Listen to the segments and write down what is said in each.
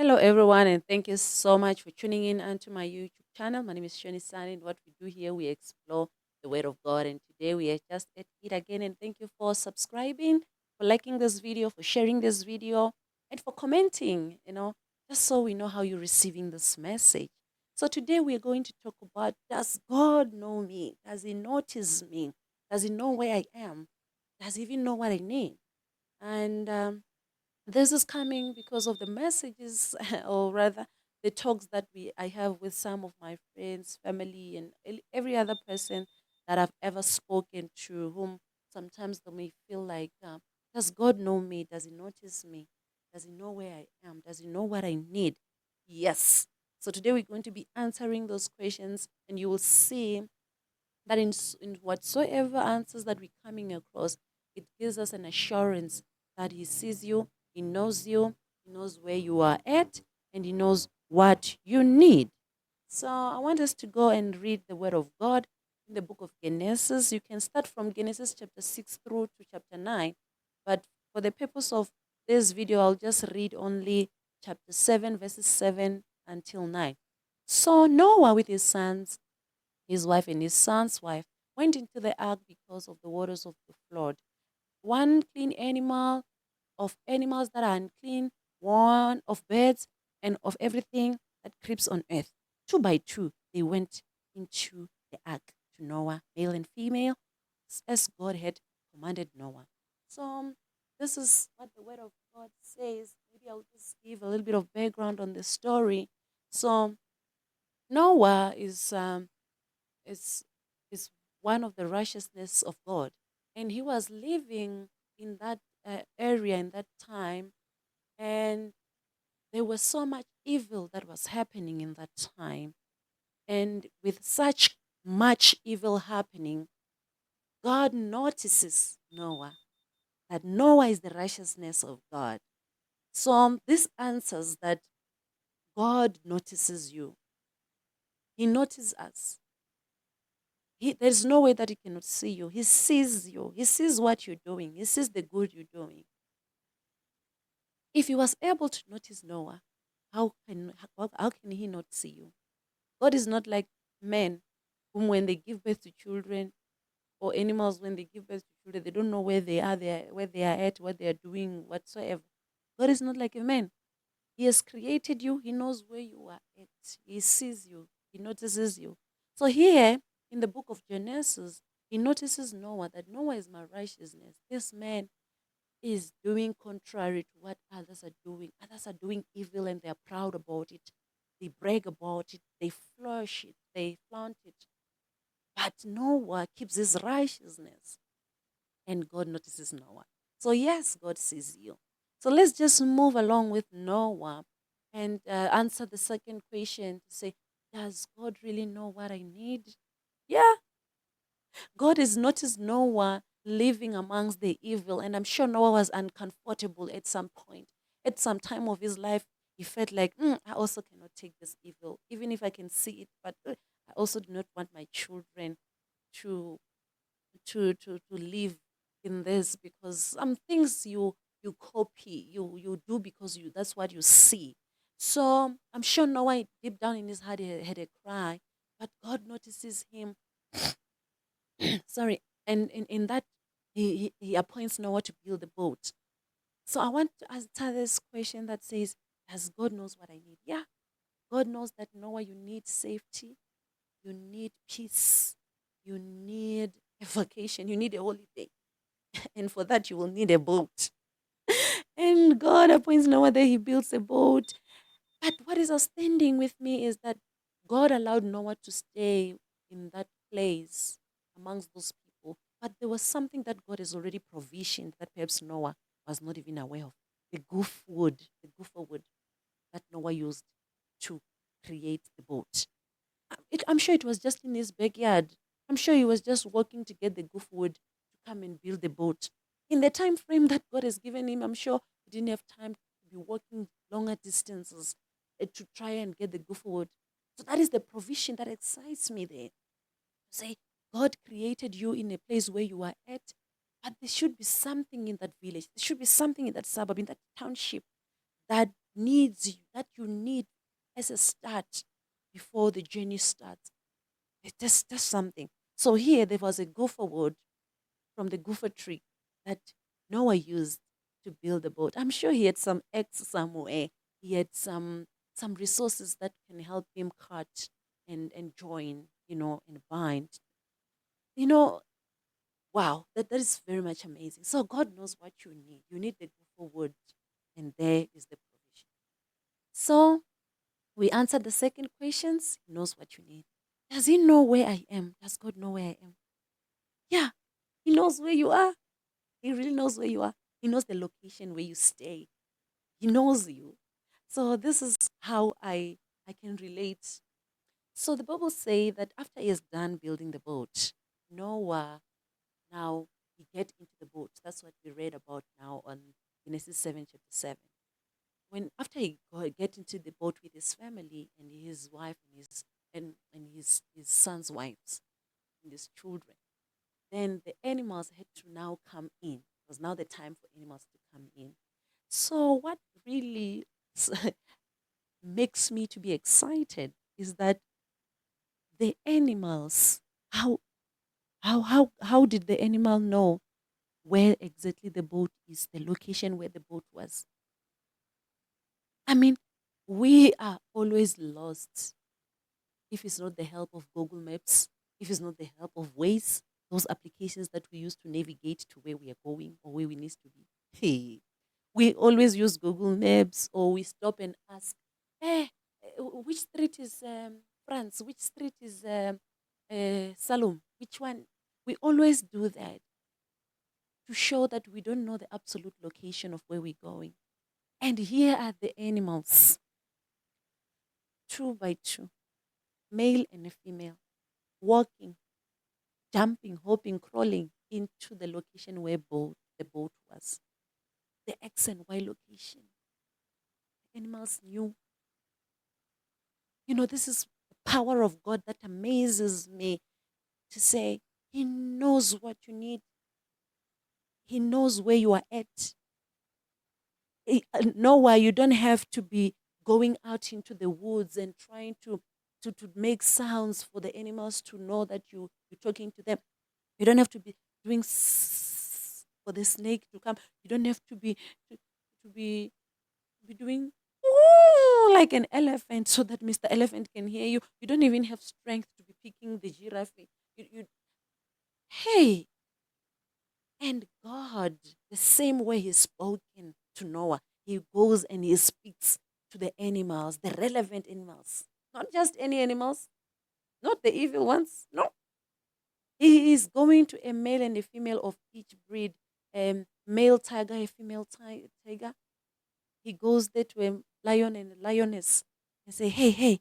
Hello, everyone, and thank you so much for tuning in onto my YouTube channel. My name is Shonisani, and what we do here, we explore the Word of God. And today we are just at it again. And thank you for subscribing, for liking this video, for sharing this video, and for commenting, just so we know how you're receiving this message. So today we are going to talk about, does God know me? Does He notice me? Does He know where I am? Does He even know what I need? And this is coming because of the messages, or rather, the talks that I have with some of my friends, family, and every other person that I've ever spoken to, whom sometimes they may feel like, does God know me? Does He notice me? Does He know where I am? Does He know what I need? Yes. So today we're going to be answering those questions, and you will see that in whatsoever answers that we're coming across, it gives us an assurance that He sees you, He knows where you are at, and He knows what you need. So I want us to go and read the Word of God in the book of Genesis. You can start from Genesis chapter 6 through to chapter 9, but for the purpose of this video, I'll just read only chapter 7, verses 7 until 9. So Noah with his sons, his wife and his son's wife, went into the ark because of the waters of the flood. One clean animal, of animals that are unclean, one of birds, and of everything that creeps on earth. Two by two, they went into the ark to Noah, male and female, as God had commanded Noah. So, this is what the word of God says. Maybe I'll just give a little bit of background on the story. So, Noah is is one of the righteousness of God, and he was living in that area in that time, and there was so much evil that was happening in that time, and with such much evil happening, God notices Noah, that Noah is the righteousness of God. So this answers that God notices you. He notices us. There's no way that he cannot see you. He sees you. He sees what you're doing. He sees the good you're doing. If he was able to notice Noah, how can he not see you? God is not like men, whom when they give birth to children, or animals when they give birth to children, they don't know where they are, where they are at, what they are doing, whatsoever. God is not like a man. He has created you. He knows where you are at. He sees you. He notices you. So here in the book of Genesis, he notices Noah, that Noah is my righteousness. This man is doing contrary to what others are doing. Others are doing evil and they're proud about it. They brag about it. They flourish it. They flaunt it. But Noah keeps his righteousness, and God notices Noah. So, yes, God sees you. So, let's just move along with Noah and answer the second question to say, does God really know what I need? Yeah, God has noticed Noah living amongst the evil, and I'm sure Noah was uncomfortable at some point. At some time of his life, he felt like, I also cannot take this evil, even if I can see it, but I also do not want my children to to live in this, because some things you copy, you do because you that's what you see. So I'm sure Noah deep down in his heart he had a cry, but God notices him. Sorry, and in that he appoints Noah to build the boat. So I want to answer this question that says, does God knows what I need? Yeah, God knows that Noah, you need safety, you need peace, you need a vacation, you need a holiday. And for that, you will need a boat. And God appoints Noah that he builds a boat. But what is outstanding with me is that God allowed Noah to stay in that place amongst those people. But there was something that God has already provisioned that perhaps Noah was not even aware of. The gopher wood that Noah used to create the boat. I'm sure it was just in his backyard. I'm sure he was just working to get the goof wood to come and build the boat. In the time frame that God has given him, I'm sure he didn't have time to be walking longer distances to try and get the goof wood. So that is the provision that excites me there. Say, God created you in a place where you are at, but there should be something in that village. There should be something in that suburb, in that township, that needs you, that you need as a start before the journey starts. That's something. So here there was a gopher wood from the gopher tree that Noah used to build the boat. I'm sure he had some eggs somewhere. He had some resources that can help him cut and join, and bind. You know, wow, that is very much amazing. So God knows what you need. You need the gopher wood, and there is the provision. So we answered the second questions. He knows what you need. Does he know where I am? Does God know where I am? Yeah, he knows where you are. He really knows where you are. He knows the location where you stay. He knows you. So this is how I can relate. So the Bible say that after he is done building the boat, Noah now he get into the boat. That's what we read about now on Genesis 7 chapter 7. When after he get into the boat with his family and his wife and his son's wives and his children, then the animals had to now come in. It was now the time for animals to come in. So what really makes me to be excited is that the animals, how did the animal know where exactly the boat is, the location where the boat was? I mean, we are always lost if it's not the help of Google Maps, if it's not the help of Waze, those applications that we use to navigate to where we are going or where we need to be. Hey, we always use Google Maps, or we stop and ask, eh, which street is France? Which street is Salom? Which one? We always do that to show that we don't know the absolute location of where we're going. And here are the animals, two by two, male and a female, walking, jumping, hopping, crawling into the location where the boat was. The X and Y location. The animals knew. This is the power of God that amazes me to say, He knows what you need. He knows where you are at. Nowhere you don't have to be going out into the woods and trying to make sounds for the animals to know that you're talking to them. You don't have to be doing for the snake to come. You don't have to be doing "Ooh," like an elephant so that Mr. Elephant can hear you. You don't even have strength to be picking the giraffe. Hey, and God, the same way He spoken to Noah, He goes and He speaks to the animals, the relevant animals, not just any animals, not the evil ones. No, He is going to a male and a female of each breed, male tiger, a female tiger. He goes there to a lion and a lioness and say, hey, hey,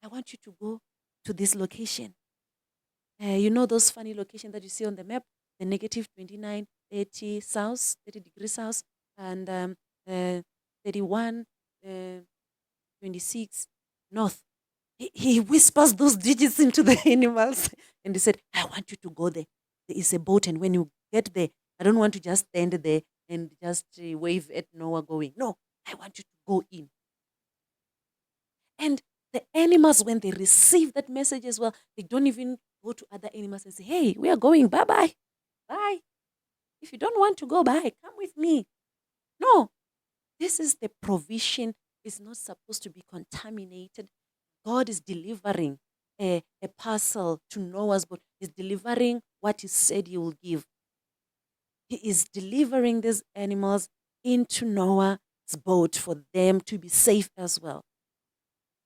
I want you to go to this location. You know those funny locations that you see on the map, the negative 29, 30 south, 30 degrees south, and 31, 26 north. He whispers those digits into the animals and he said, I want you to go there. There is a boat, and when you get there, I don't want to just stand there and just wave at Noah going. No, I want you to go in. And the animals, when they receive that message as well, they don't even go to other animals and say, hey, we are going, bye bye. Bye. If you don't want to go, bye, come with me. No, this is the provision. It's not supposed to be contaminated. God is delivering a parcel to Noah's boat. He's delivering what He said He will give. He is delivering these animals into Noah's boat for them to be safe as well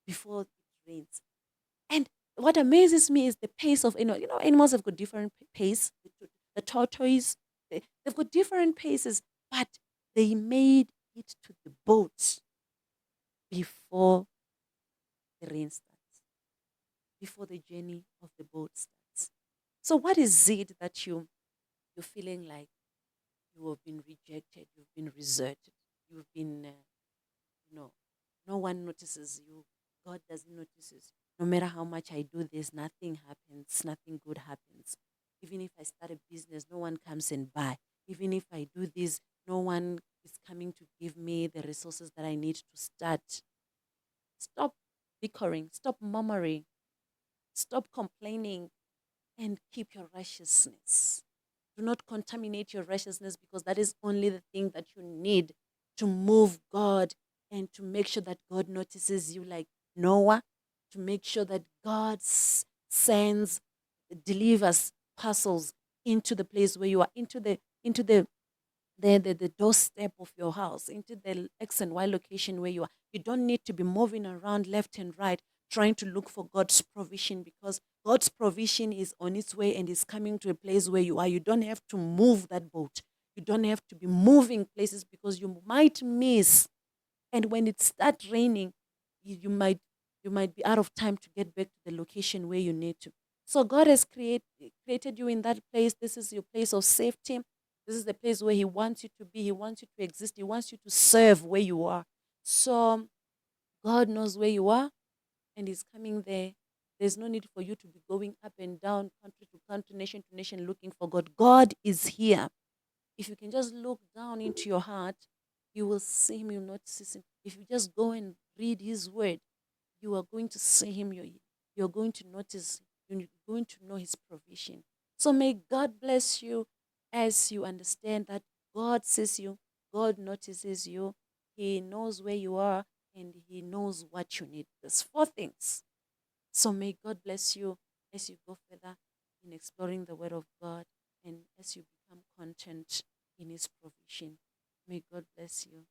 before it rains. And what amazes me is the pace of animals. Animals have got different pace. The tortoise, they've got different paces, but they made it to the boat before the rain starts, before the journey of the boat starts. So, what is it that you're feeling like you have been rejected, you've been deserted, you've been, no one notices you, God doesn't notice you. No matter how much I do this, nothing happens, nothing good happens. Even if I start a business, no one comes and buy. Even if I do this, no one is coming to give me the resources that I need to start. Stop bickering, stop murmuring, stop complaining, and keep your righteousness. Do not contaminate your righteousness, because that is only the thing that you need to move God and to make sure that God notices you, like Noah, to make sure that God sends, delivers parcels into the place where you are, into the doorstep of your house, into the X and Y location where you are. You don't need to be moving around left and right trying to look for God's provision, because God's provision is on its way and is coming to a place where you are. You don't have to move that boat. You don't have to be moving places, because you might miss. And when it starts raining, you might be out of time to get back to the location where you need to. So God has created you in that place. This is your place of safety. This is the place where He wants you to be. He wants you to exist. He wants you to serve where you are. So God knows where you are and He's coming there. There's no need for you to be going up and down, country to country, nation to nation, looking for God. God is here. If you can just look down into your heart, you will see Him, you will notice Him. If you just go and read His word, you are going to see Him. You're going to notice, you're going to know His provision. So may God bless you as you understand that God sees you, God notices you, He knows where you are, and He knows what you need. There's four things. So may God bless you as you go further in exploring the Word of God and as you become content in His provision. May God bless you.